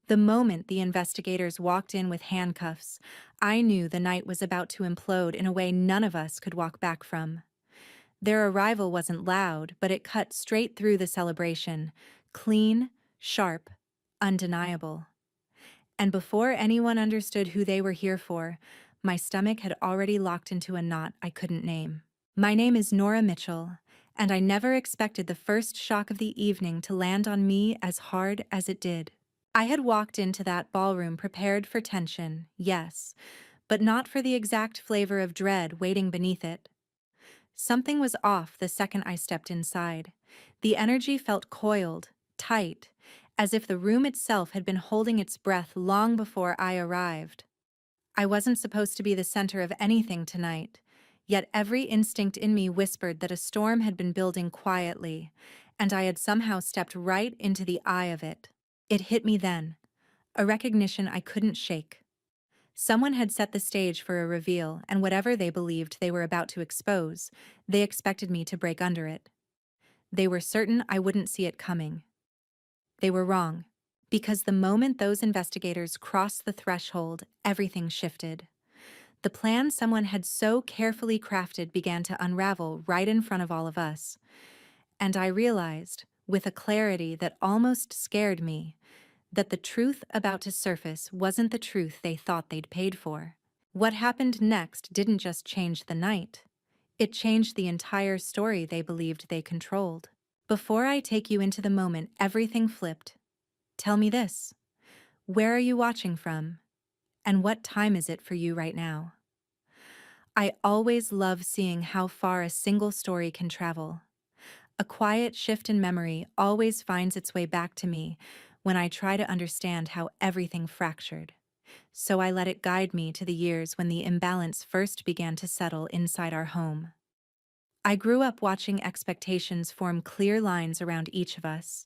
The moment the investigators walked in with handcuffs, I knew the night was about to implode in a way none of us could walk back from. Their arrival wasn't loud, but it cut straight through the celebration, clean, sharp, undeniable. And before anyone understood who they were here for, my stomach had already locked into a knot I couldn't name. My name is Nora Mitchell, and I never expected the first shock of the evening to land on me as hard as it did. I had walked into that ballroom prepared for tension, yes, but not for the exact flavor of dread waiting beneath it. Something was off the second I stepped inside. The energy felt coiled, tight, as if the room itself had been holding its breath long before I arrived. I wasn't supposed to be the center of anything tonight, yet every instinct in me whispered that a storm had been building quietly, and I had somehow stepped right into the eye of it. It hit me then, a recognition I couldn't shake. Someone had set the stage for a reveal, and whatever they believed they were about to expose, they expected me to break under it. They were certain I wouldn't see it coming. They were wrong, because the moment those investigators crossed the threshold, everything shifted. The plan someone had so carefully crafted began to unravel right in front of all of us. And I realized, with a clarity that almost scared me, that the truth about to surface wasn't the truth they thought they'd paid for. What happened next didn't just change the night. It changed the entire story they believed they controlled. Before I take you into the moment everything flipped, tell me this. Where are you watching from? And what time is it for you right now? I always love seeing how far a single story can travel. A quiet shift in memory always finds its way back to me when I try to understand how everything fractured. So I let it guide me to the years when the imbalance first began to settle inside our home. I grew up watching expectations form clear lines around each of us,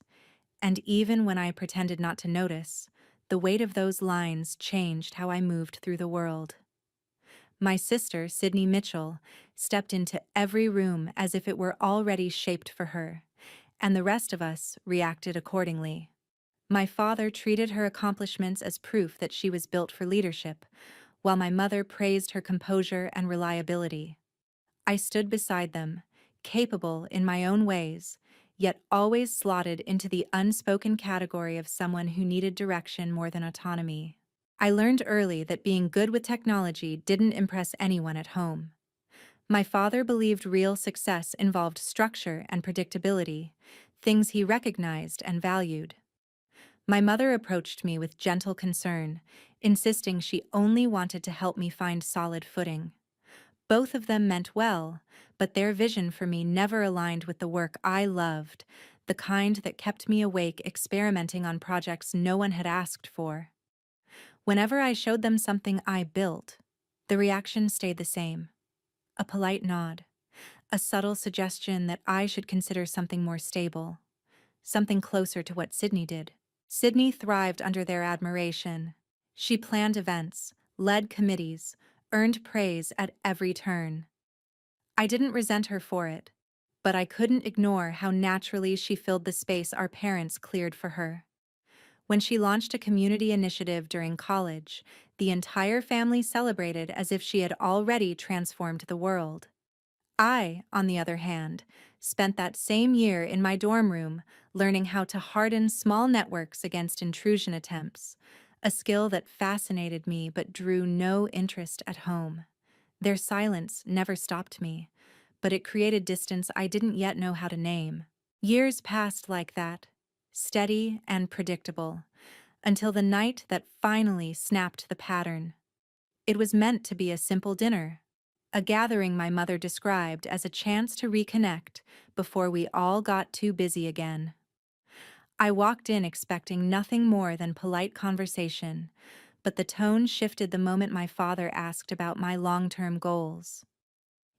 and even when I pretended not to notice, the weight of those lines changed how I moved through the world. My sister, Sydney Mitchell, stepped into every room as if it were already shaped for her, and the rest of us reacted accordingly. My father treated her accomplishments as proof that she was built for leadership, while my mother praised her composure and reliability. I stood beside them, capable in my own ways, yet always slotted into the unspoken category of someone who needed direction more than autonomy. I learned early that being good with technology didn't impress anyone at home. My father believed real success involved structure and predictability, things he recognized and valued. My mother approached me with gentle concern, insisting she only wanted to help me find solid footing. Both of them meant well, but their vision for me never aligned with the work I loved, the kind that kept me awake experimenting on projects no one had asked for. Whenever I showed them something I built, the reaction stayed the same. A polite nod, a subtle suggestion that I should consider something more stable, something closer to what Sydney did. Sydney thrived under their admiration. She planned events, led committees, earned praise at every turn. I didn't resent her for it, but I couldn't ignore how naturally she filled the space our parents cleared for her. When she launched a community initiative during college, the entire family celebrated as if she had already transformed the world. I, on the other hand, spent that same year in my dorm room learning how to harden small networks against intrusion attempts, a skill that fascinated me but drew no interest at home. Their silence never stopped me, but it created distance I didn't yet know how to name. Years passed like that, steady and predictable, until the night that finally snapped the pattern. It was meant to be a simple dinner, a gathering my mother described as a chance to reconnect before we all got too busy again. I walked in expecting nothing more than polite conversation, but the tone shifted the moment my father asked about my long-term goals.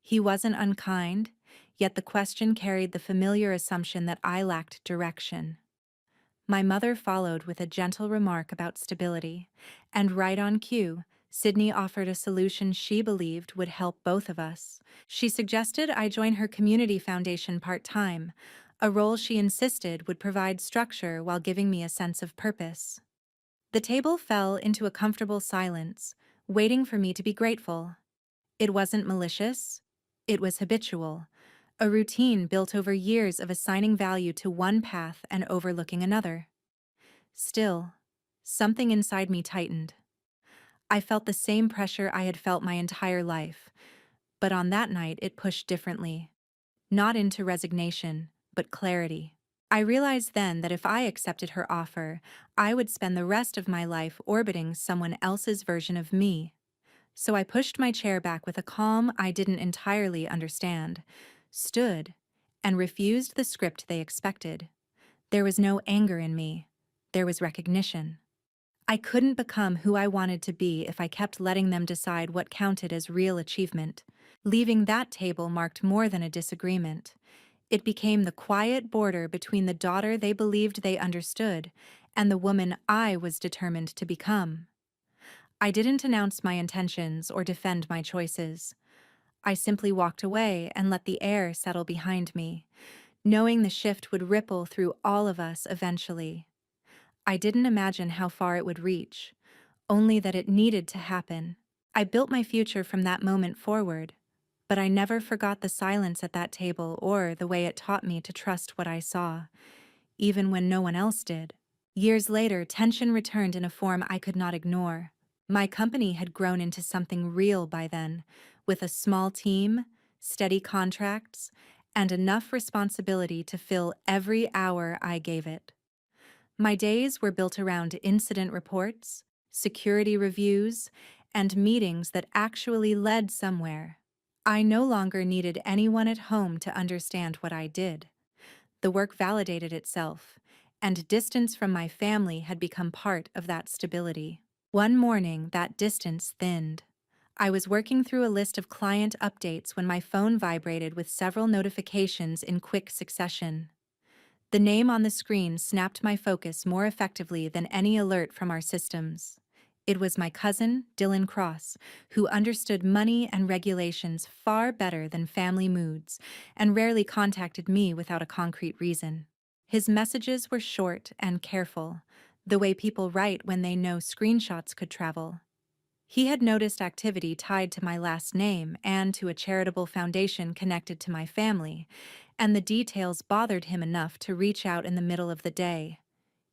He wasn't unkind, yet the question carried the familiar assumption that I lacked direction. My mother followed with a gentle remark about stability, and right on cue, Sydney offered a solution she believed would help both of us. She suggested I join her community foundation part-time, a role she insisted would provide structure while giving me a sense of purpose. The table fell into a comfortable silence, waiting for me to be grateful. It wasn't malicious, it was habitual, a routine built over years of assigning value to one path and overlooking another. Still, something inside me tightened. I felt the same pressure I had felt my entire life, but on that night it pushed differently. Not into resignation, but clarity. I realized then that if I accepted her offer, I would spend the rest of my life orbiting someone else's version of me. So I pushed my chair back with a calm I didn't entirely understand, stood, and refused the script they expected. There was no anger in me. There was recognition. I couldn't become who I wanted to be if I kept letting them decide what counted as real achievement. Leaving that table marked more than a disagreement. It became the quiet border between the daughter they believed they understood and the woman I was determined to become. I didn't announce my intentions or defend my choices. I simply walked away and let the air settle behind me, knowing the shift would ripple through all of us eventually. I didn't imagine how far it would reach, only that it needed to happen. I built my future from that moment forward, but I never forgot the silence at that table or the way it taught me to trust what I saw, even when no one else did. Years later, tension returned in a form I could not ignore. My company had grown into something real by then, with a small team, steady contracts, and enough responsibility to fill every hour I gave it. My days were built around incident reports, security reviews, and meetings that actually led somewhere. I no longer needed anyone at home to understand what I did. The work validated itself, and distance from my family had become part of that stability. One morning, that distance thinned. I was working through a list of client updates when my phone vibrated with several notifications in quick succession. The name on the screen snapped my focus more effectively than any alert from our systems. It was my cousin, Dylan Cross, who understood money and regulations far better than family moods and rarely contacted me without a concrete reason. His messages were short and careful, the way people write when they know screenshots could travel. He had noticed activity tied to my last name and to a charitable foundation connected to my family, and the details bothered him enough to reach out in the middle of the day.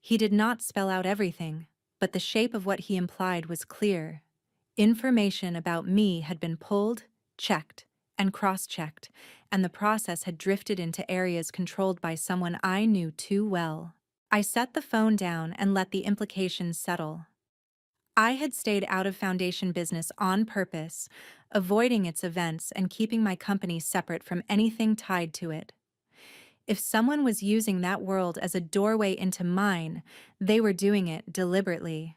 He did not spell out everything, but the shape of what he implied was clear. Information about me had been pulled, checked, and cross-checked, and the process had drifted into areas controlled by someone I knew too well. I set the phone down and let the implications settle. I had stayed out of foundation business on purpose, avoiding its events and keeping my company separate from anything tied to it. If someone was using that world as a doorway into mine, they were doing it deliberately.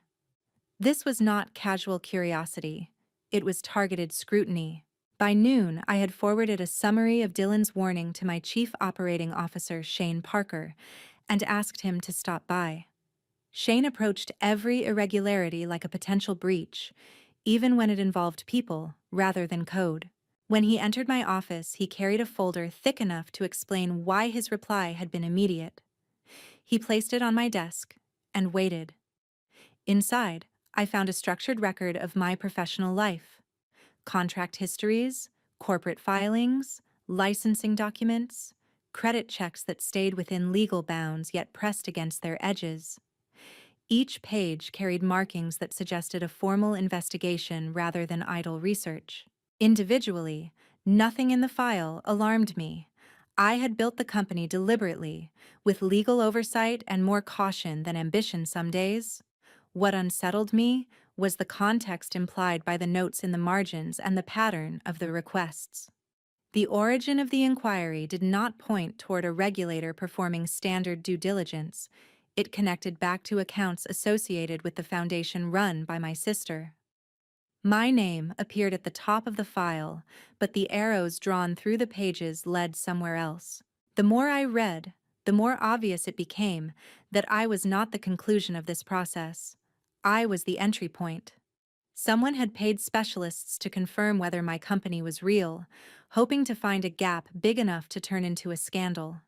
This was not casual curiosity. It was targeted scrutiny. By noon, I had forwarded a summary of Dylan's warning to my Chief Operating Officer, Shane Parker, and asked him to stop by. Shane approached every irregularity like a potential breach, even when it involved people rather than code. When he entered my office, he carried a folder thick enough to explain why his reply had been immediate. He placed it on my desk and waited. Inside, I found a structured record of my professional life: contract histories, corporate filings, licensing documents, credit checks that stayed within legal bounds yet pressed against their edges. Each page carried markings that suggested a formal investigation rather than idle research. Individually, nothing in the file alarmed me. I had built the company deliberately, with legal oversight and more caution than ambition some days. What unsettled me was the context implied by the notes in the margins and the pattern of the requests. The origin of the inquiry did not point toward a regulator performing standard due diligence. It connected back to accounts associated with the foundation run by my sister. My name appeared at the top of the file, but the arrows drawn through the pages led somewhere else. The more I read, the more obvious it became that I was not the conclusion of this process. I was the entry point. Someone had paid specialists to confirm whether my company was real, hoping to find a gap big enough to turn into a scandal.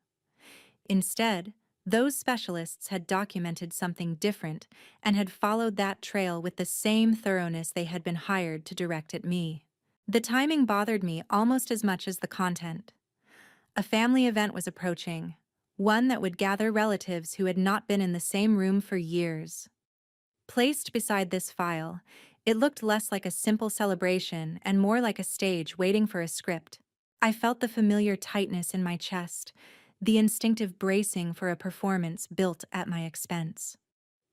Instead, Those specialists had documented something different and had followed that trail with the same thoroughness they had been hired to direct at me. The timing bothered me almost as much as the content. A family event was approaching, one that would gather relatives who had not been in the same room for years. Placed beside this file, it looked less like a simple celebration and more like a stage waiting for a script. I felt the familiar tightness in my chest, the instinctive bracing for a performance built at my expense.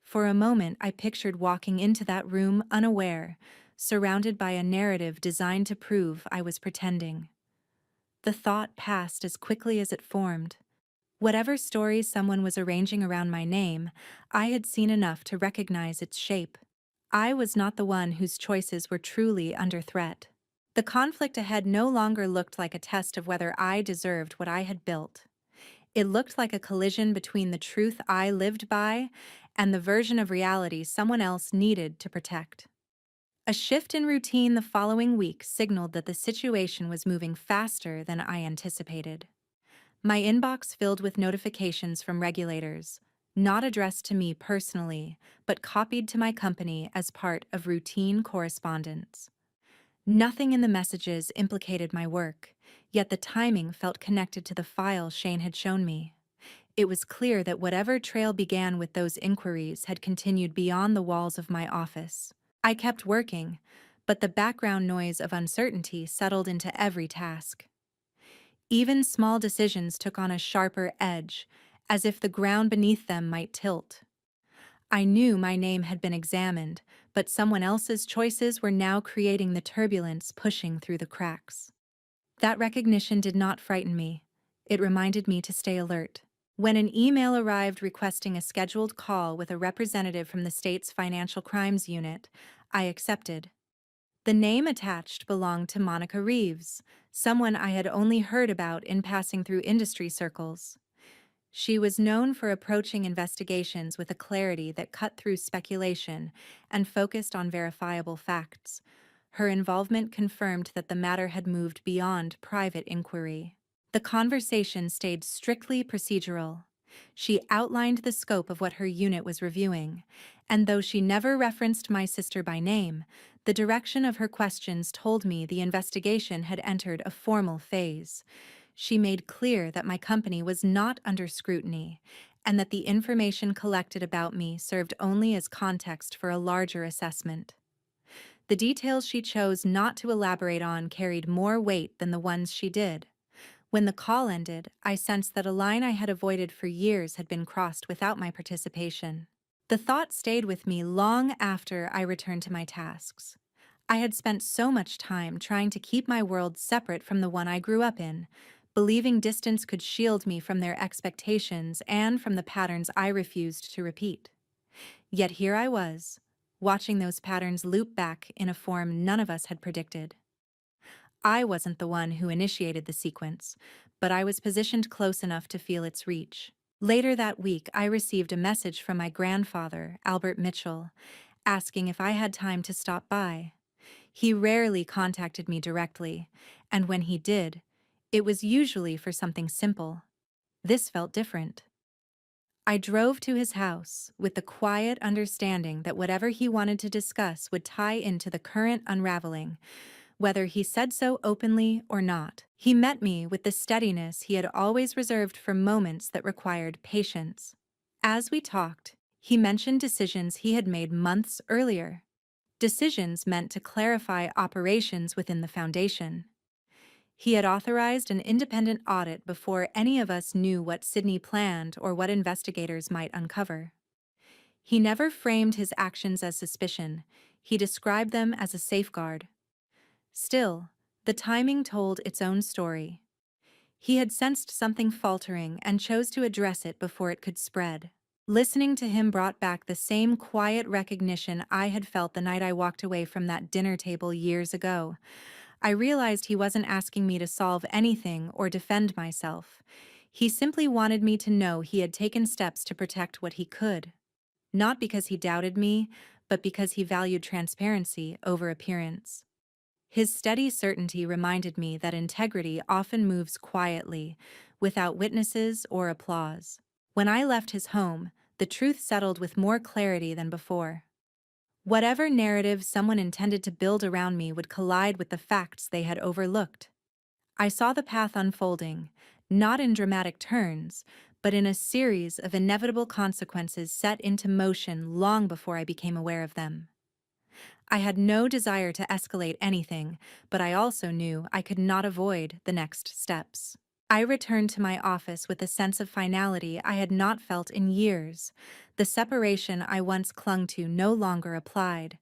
For a moment, I pictured walking into that room unaware, surrounded by a narrative designed to prove I was pretending. The thought passed as quickly as it formed. Whatever story someone was arranging around my name, I had seen enough to recognize its shape. I was not the one whose choices were truly under threat. The conflict ahead no longer looked like a test of whether I deserved what I had built. It looked like a collision between the truth I lived by and the version of reality someone else needed to protect. A shift in routine the following week signaled that the situation was moving faster than I anticipated. My inbox filled with notifications from regulators, not addressed to me personally, but copied to my company as part of routine correspondence. Nothing in the messages implicated my work, yet the timing felt connected to the file Shane had shown me. It was clear that whatever trail began with those inquiries had continued beyond the walls of my office. I kept working, but the background noise of uncertainty settled into every task. Even small decisions took on a sharper edge, as if the ground beneath them might tilt. I knew my name had been examined, but someone else's choices were now creating the turbulence pushing through the cracks. That recognition did not frighten me. It reminded me to stay alert. When an email arrived requesting a scheduled call with a representative from the state's financial crimes unit, I accepted. The name attached belonged to Monica Reeves, someone I had only heard about in passing through industry circles. She was known for approaching investigations with a clarity that cut through speculation and focused on verifiable facts. Her involvement confirmed that the matter had moved beyond private inquiry. The conversation stayed strictly procedural. She outlined the scope of what her unit was reviewing, and though she never referenced my sister by name, the direction of her questions told me the investigation had entered a formal phase. She made clear that my company was not under scrutiny, and that the information collected about me served only as context for a larger assessment. The details she chose not to elaborate on carried more weight than the ones she did. When the call ended, I sensed that a line I had avoided for years had been crossed without my participation. The thought stayed with me long after I returned to my tasks. I had spent so much time trying to keep my world separate from the one I grew up in, believing distance could shield me from their expectations and from the patterns I refused to repeat. Yet here I was, watching those patterns loop back in a form none of us had predicted. I wasn't the one who initiated the sequence, but I was positioned close enough to feel its reach. Later that week, I received a message from my grandfather, Albert Mitchell, asking if I had time to stop by. He rarely contacted me directly, and when he did, it was usually for something simple. This felt different. I drove to his house with the quiet understanding that whatever he wanted to discuss would tie into the current unraveling, whether he said so openly or not. He met me with the steadiness he had always reserved for moments that required patience. As we talked, he mentioned decisions he had made months earlier. Decisions meant to clarify operations within the foundation. He had authorized an independent audit before any of us knew what Sydney planned or what investigators might uncover. He never framed his actions as suspicion. He described them as a safeguard. Still, the timing told its own story. He had sensed something faltering and chose to address it before it could spread. Listening to him brought back the same quiet recognition I had felt the night I walked away from that dinner table years ago. I realized he wasn't asking me to solve anything or defend myself. He simply wanted me to know he had taken steps to protect what he could. Not because he doubted me, but because he valued transparency over appearance. His steady certainty reminded me that integrity often moves quietly, without witnesses or applause. When I left his home, the truth settled with more clarity than before. Whatever narrative someone intended to build around me would collide with the facts they had overlooked. I saw the path unfolding, not in dramatic turns, but in a series of inevitable consequences set into motion long before I became aware of them. I had no desire to escalate anything, but I also knew I could not avoid the next steps. I returned to my office with a sense of finality I had not felt in years. The separation I once clung to no longer applied.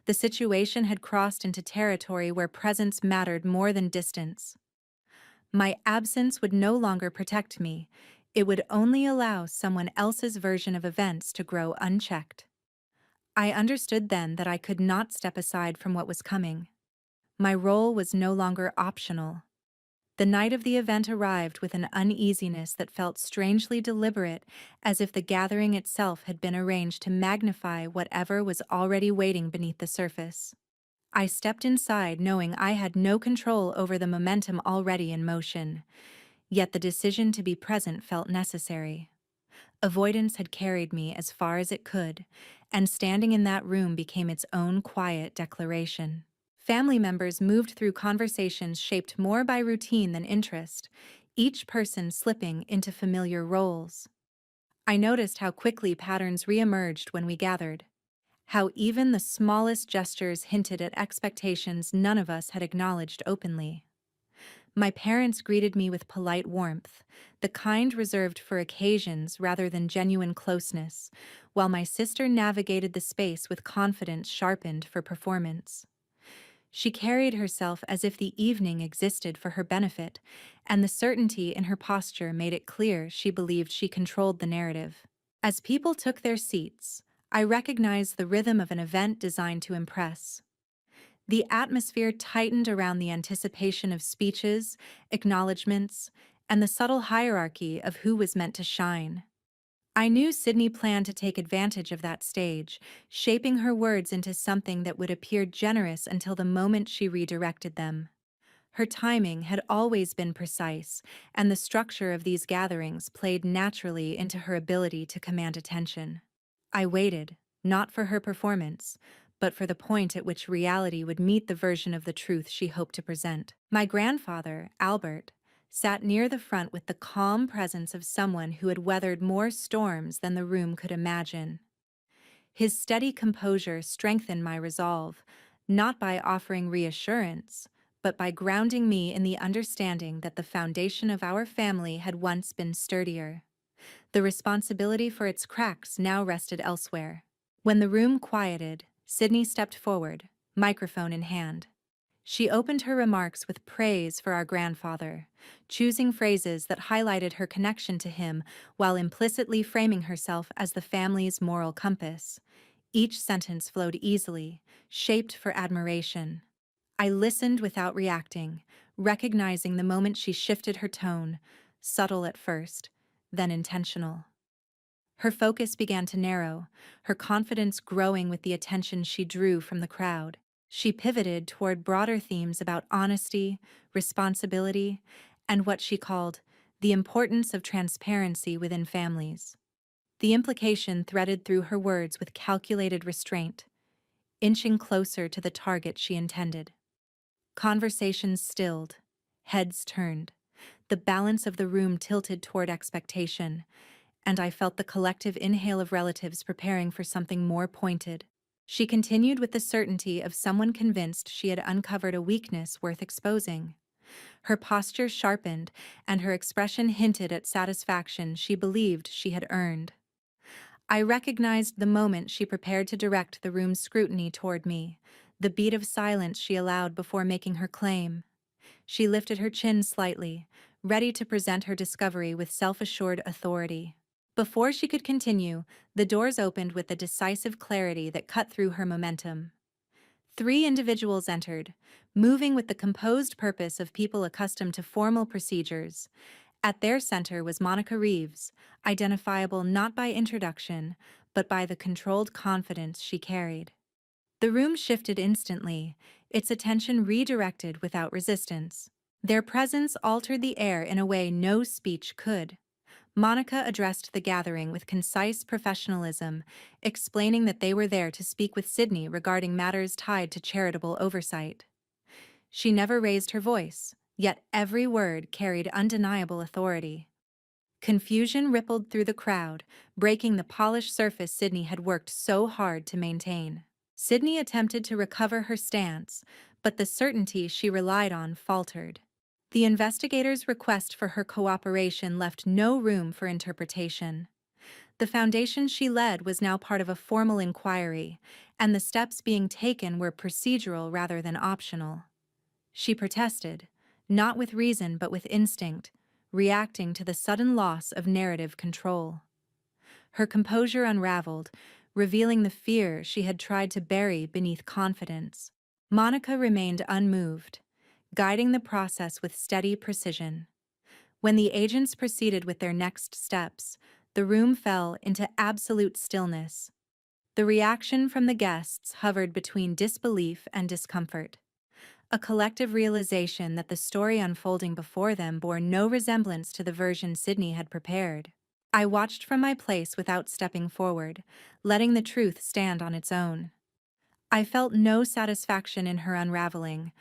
The situation had crossed into territory where presence mattered more than distance. My absence would no longer protect me. It would only allow someone else's version of events to grow unchecked. I understood then that I could not step aside from what was coming. My role was no longer optional. The night of the event arrived with an uneasiness that felt strangely deliberate, as if the gathering itself had been arranged to magnify whatever was already waiting beneath the surface. I stepped inside knowing I had no control over the momentum already in motion, yet the decision to be present felt necessary. Avoidance had carried me as far as it could, and standing in that room became its own quiet declaration. Family members moved through conversations shaped more by routine than interest, each person slipping into familiar roles. I noticed how quickly patterns reemerged when we gathered, how even the smallest gestures hinted at expectations none of us had acknowledged openly. My parents greeted me with polite warmth, the kind reserved for occasions rather than genuine closeness, while my sister navigated the space with confidence sharpened for performance. She carried herself as if the evening existed for her benefit, and the certainty in her posture made it clear she believed she controlled the narrative. As people took their seats, I recognized the rhythm of an event designed to impress. The atmosphere tightened around the anticipation of speeches, acknowledgments, and the subtle hierarchy of who was meant to shine. I knew Sydney planned to take advantage of that stage, shaping her words into something that would appear generous until the moment she redirected them. Her timing had always been precise, and the structure of these gatherings played naturally into her ability to command attention. I waited, not for her performance, but for the point at which reality would meet the version of the truth she hoped to present. My grandfather, Albert, sat near the front with the calm presence of someone who had weathered more storms than the room could imagine. His steady composure strengthened my resolve, not by offering reassurance, but by grounding me in the understanding that the foundation of our family had once been sturdier. The responsibility for its cracks now rested elsewhere. When the room quieted, Sydney stepped forward, microphone in hand. She opened her remarks with praise for our grandfather, choosing phrases that highlighted her connection to him while implicitly framing herself as the family's moral compass. Each sentence flowed easily, shaped for admiration. I listened without reacting, recognizing the moment she shifted her tone, subtle at first, then intentional. Her focus began to narrow, her confidence growing with the attention she drew from the crowd. She pivoted toward broader themes about honesty, responsibility, and what she called the importance of transparency within families. The implication threaded through her words with calculated restraint, inching closer to the target she intended. Conversations stilled, heads turned, the balance of the room tilted toward expectation, and I felt the collective inhale of relatives preparing for something more pointed. She continued with the certainty of someone convinced she had uncovered a weakness worth exposing. Her posture sharpened, and her expression hinted at satisfaction she believed she had earned. I recognized the moment she prepared to direct the room's scrutiny toward me, the beat of silence she allowed before making her claim. She lifted her chin slightly, ready to present her discovery with self-assured authority. Before she could continue, the doors opened with a decisive clarity that cut through her momentum. 3 individuals entered, moving with the composed purpose of people accustomed to formal procedures. At their center was Monica Reeves, identifiable not by introduction, but by the controlled confidence she carried. The room shifted instantly, its attention redirected without resistance. Their presence altered the air in a way no speech could. Monica addressed the gathering with concise professionalism, explaining that they were there to speak with Sydney regarding matters tied to charitable oversight. She never raised her voice, yet every word carried undeniable authority. Confusion rippled through the crowd, breaking the polished surface Sydney had worked so hard to maintain. Sydney attempted to recover her stance, but the certainty she relied on faltered. The investigators' request for her cooperation left no room for interpretation. The foundation she led was now part of a formal inquiry, and the steps being taken were procedural rather than optional. She protested, not with reason but with instinct, reacting to the sudden loss of narrative control. Her composure unraveled, revealing the fear she had tried to bury beneath confidence. Monica remained unmoved, guiding the process with steady precision. When the agents proceeded with their next steps, the room fell into absolute stillness. The reaction from the guests hovered between disbelief and discomfort, a collective realization that the story unfolding before them bore no resemblance to the version Sydney had prepared. I watched from my place without stepping forward, letting the truth stand on its own. I felt no satisfaction in her unraveling,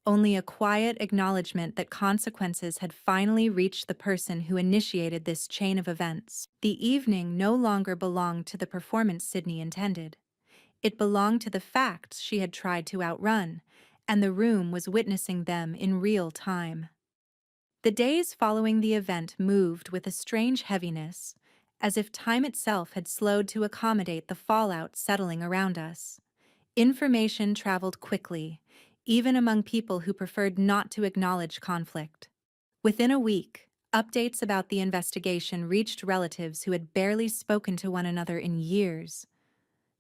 only a quiet acknowledgement that consequences had finally reached the person who initiated this chain of events. The evening no longer belonged to the performance Sydney intended. It belonged to the facts she had tried to outrun, and the room was witnessing them in real time. The days following the event moved with a strange heaviness, as if time itself had slowed to accommodate the fallout settling around us. Information traveled quickly, even among people who preferred not to acknowledge conflict. Within a week, updates about the investigation reached relatives who had barely spoken to one another in years.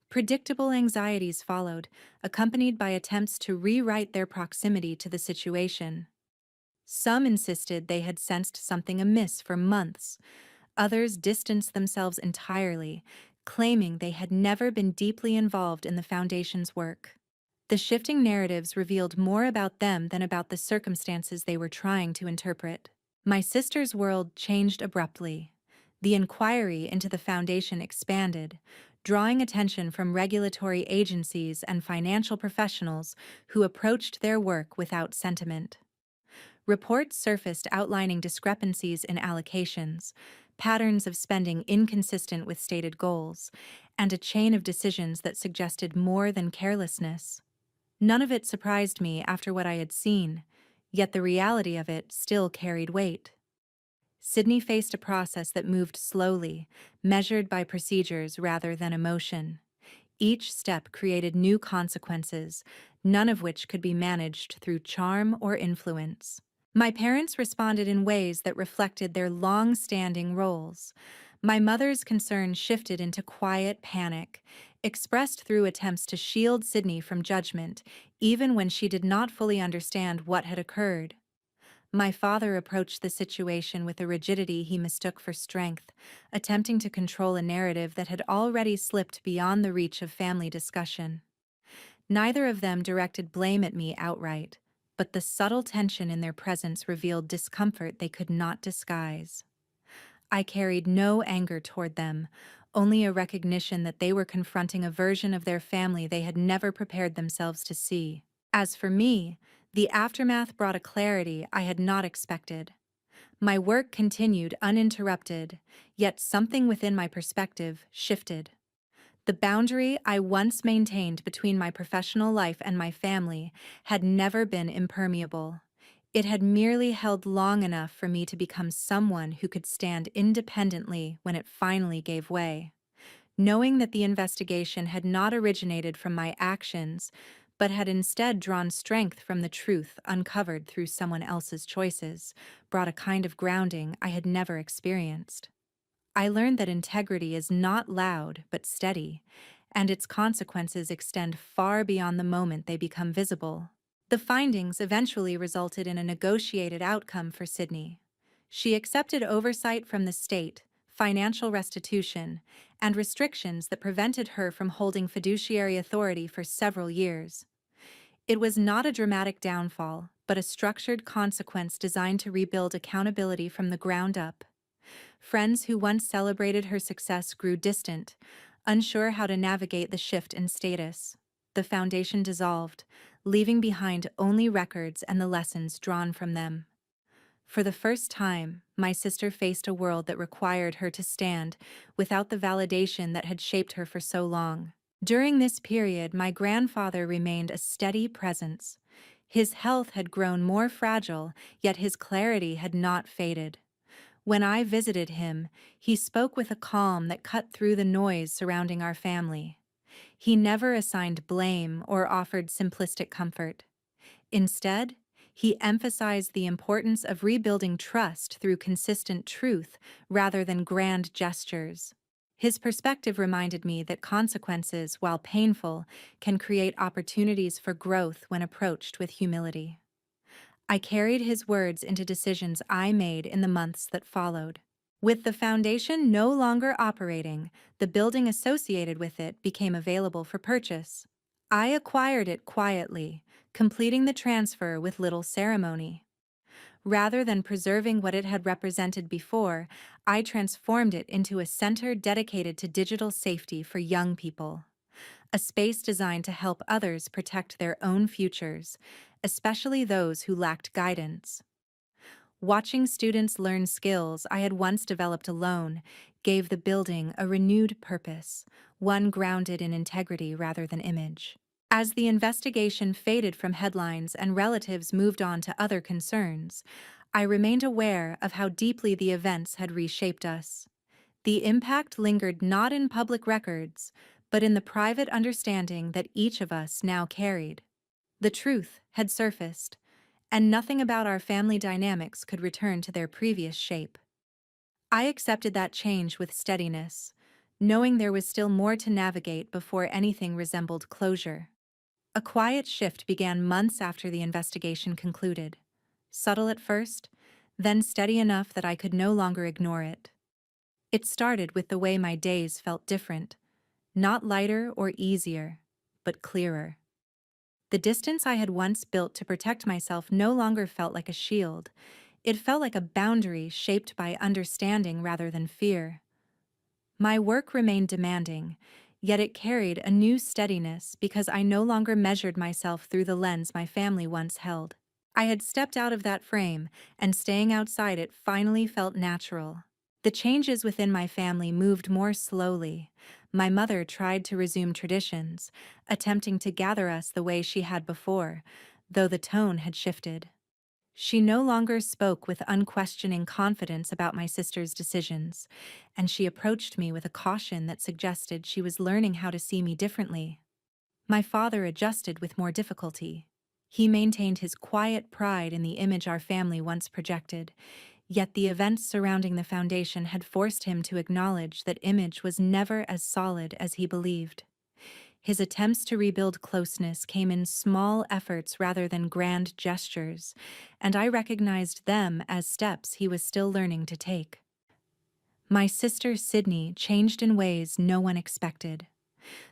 Predictable anxieties followed, accompanied by attempts to rewrite their proximity to the situation. Some insisted they had sensed something amiss for months. Others distanced themselves entirely, claiming they had never been deeply involved in the Foundation's work. The shifting narratives revealed more about them than about the circumstances they were trying to interpret. My sister's world changed abruptly. The inquiry into the Foundation expanded, drawing attention from regulatory agencies and financial professionals who approached their work without sentiment. Reports surfaced outlining discrepancies in allocations, patterns of spending inconsistent with stated goals, and a chain of decisions that suggested more than carelessness. None of it surprised me after what I had seen, yet the reality of it still carried weight. Sydney faced a process that moved slowly, measured by procedures rather than emotion. Each step created new consequences, none of which could be managed through charm or influence. My parents responded in ways that reflected their long-standing roles. My mother's concern shifted into quiet panic, expressed through attempts to shield Sydney from judgment, even when she did not fully understand what had occurred. My father approached the situation with a rigidity he mistook for strength, attempting to control a narrative that had already slipped beyond the reach of family discussion. Neither of them directed blame at me outright, but the subtle tension in their presence revealed discomfort they could not disguise. I carried no anger toward them, only a recognition that they were confronting a version of their family they had never prepared themselves to see. As for me, the aftermath brought a clarity I had not expected. My work continued uninterrupted, yet something within my perspective shifted. The boundary I once maintained between my professional life and my family had never been impermeable. It had merely held long enough for me to become someone who could stand independently when it finally gave way. Knowing that the investigation had not originated from my actions, but had instead drawn strength from the truth uncovered through someone else's choices, brought a kind of grounding I had never experienced. I learned that integrity is not loud but steady, and its consequences extend far beyond the moment they become visible. The findings eventually resulted in a negotiated outcome for Sydney. She accepted oversight from the state, financial restitution, and restrictions that prevented her from holding fiduciary authority for several years. It was not a dramatic downfall, but a structured consequence designed to rebuild accountability from the ground up. Friends who once celebrated her success grew distant, unsure how to navigate the shift in status. The foundation dissolved, leaving behind only records and the lessons drawn from them. For the first time, my sister faced a world that required her to stand without the validation that had shaped her for so long. During this period, my grandfather remained a steady presence. His health had grown more fragile, yet his clarity had not faded. When I visited him, he spoke with a calm that cut through the noise surrounding our family. He never assigned blame or offered simplistic comfort. Instead, he emphasized the importance of rebuilding trust through consistent truth rather than grand gestures. His perspective reminded me that consequences, while painful, can create opportunities for growth when approached with humility. I carried his words into decisions I made in the months that followed. With the foundation no longer operating, the building associated with it became available for purchase. I acquired it quietly, completing the transfer with little ceremony. Rather than preserving what it had represented before, I transformed it into a center dedicated to digital safety for young people, a space designed to help others protect their own futures, especially those who lacked guidance. Watching students learn skills I had once developed alone gave the building a renewed purpose, one grounded in integrity rather than image. As the investigation faded from headlines and relatives moved on to other concerns, I remained aware of how deeply the events had reshaped us. The impact lingered not in public records, but in the private understanding that each of us now carried. The truth had surfaced, and nothing about our family dynamics could return to their previous shape. I accepted that change with steadiness, knowing there was still more to navigate before anything resembled closure. A quiet shift began months after the investigation concluded. Subtle at first, then steady enough that I could no longer ignore it. It started with the way my days felt different, not lighter or easier, but clearer. The distance I had once built to protect myself no longer felt like a shield. It felt like a boundary shaped by understanding rather than fear. My work remained demanding, yet it carried a new steadiness because I no longer measured myself through the lens my family once held. I had stepped out of that frame, and staying outside it finally felt natural. The changes within my family moved more slowly. My mother tried to resume traditions, attempting to gather us the way she had before, though the tone had shifted. She no longer spoke with unquestioning confidence about my sister's decisions, and she approached me with a caution that suggested she was learning how to see me differently. My father adjusted with more difficulty. He maintained his quiet pride in the image our family once projected, yet the events surrounding the foundation had forced him to acknowledge that image was never as solid as he believed. His attempts to rebuild closeness came in small efforts rather than grand gestures, and I recognized them as steps he was still learning to take. My sister Sydney changed in ways no one expected.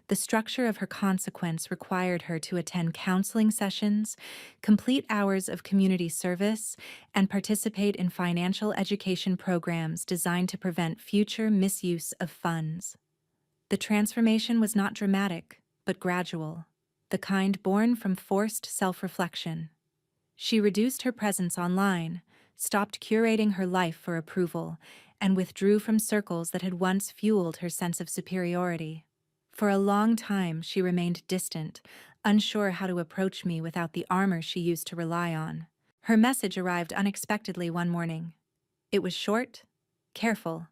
The structure of her consequence required her to attend counseling sessions, complete hours of community service, and participate in financial education programs designed to prevent future misuse of funds. The transformation was not dramatic, but gradual, the kind born from forced self-reflection. She reduced her presence online, stopped curating her life for approval, and withdrew from circles that had once fueled her sense of superiority. For a long time, she remained distant, unsure how to approach me without the armor she used to rely on. Her message arrived unexpectedly one morning. It was short, careful,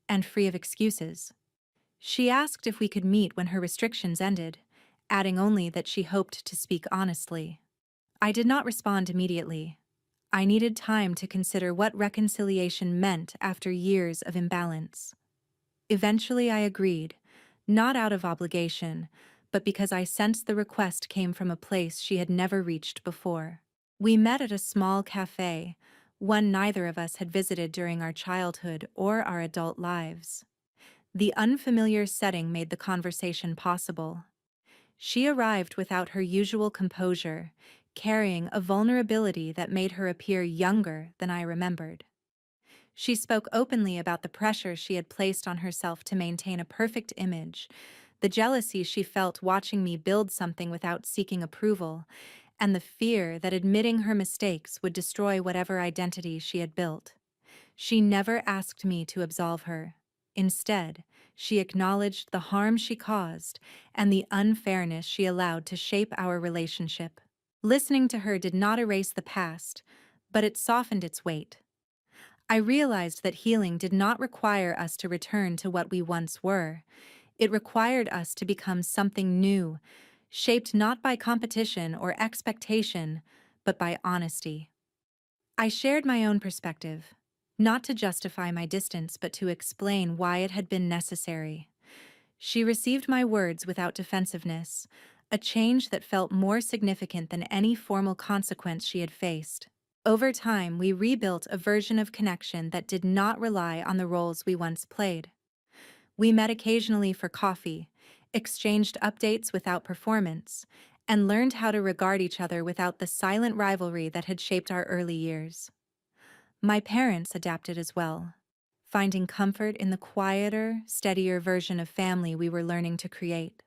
and free of excuses. She asked if we could meet when her restrictions ended, adding only that she hoped to speak honestly. I did not respond immediately. I needed time to consider what reconciliation meant after years of imbalance. Eventually, I agreed, not out of obligation, but because I sensed the request came from a place she had never reached before. We met at a small cafe, one neither of us had visited during our childhood or our adult lives. The unfamiliar setting made the conversation possible. She arrived without her usual composure, carrying a vulnerability that made her appear younger than I remembered. She spoke openly about the pressure she had placed on herself to maintain a perfect image, the jealousy she felt watching me build something without seeking approval, and the fear that admitting her mistakes would destroy whatever identity she had built. She never asked me to absolve her. Instead, she acknowledged the harm she caused and the unfairness she allowed to shape our relationship. Listening to her did not erase the past, but it softened its weight. I realized that healing did not require us to return to what we once were. It required us to become something new, shaped not by competition or expectation, but by honesty. I shared my own perspective, not to justify my distance, but to explain why it had been necessary. She received my words without defensiveness, a change that felt more significant than any formal consequence she had faced. Over time, we rebuilt a version of connection that did not rely on the roles we once played. We met occasionally for coffee, exchanged updates without performance, and learned how to regard each other without the silent rivalry that had shaped our early years. My parents adapted as well, finding comfort in the quieter, steadier version of family we were learning to create.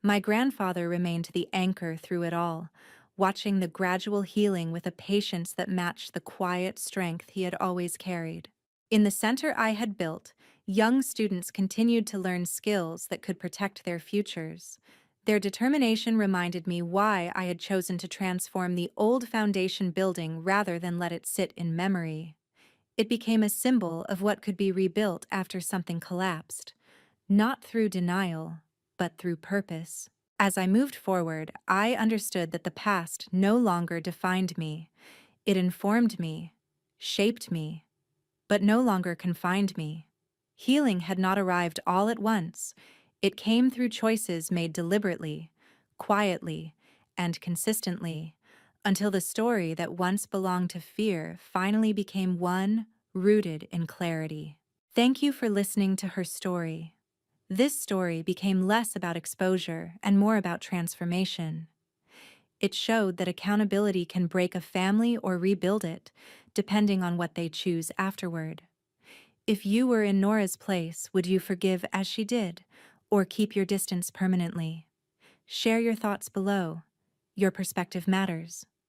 My grandfather remained the anchor through it all, watching the gradual healing with a patience that matched the quiet strength he had always carried. In the center I had built, young students continued to learn skills that could protect their futures. Their determination reminded me why I had chosen to transform the old foundation building rather than let it sit in memory. It became a symbol of what could be rebuilt after something collapsed, not through denial, but through purpose. As I moved forward, I understood that the past no longer defined me. It informed me, shaped me, but no longer confined me. Healing had not arrived all at once. It came through choices made deliberately, quietly, and consistently, until the story that once belonged to fear finally became one rooted in clarity. Thank you for listening to her story. This story became less about exposure and more about transformation. It showed that accountability can break a family or rebuild it, depending on what they choose afterward. If you were in Nora's place, would you forgive as she did, or keep your distance permanently? Share your thoughts below. Your perspective matters.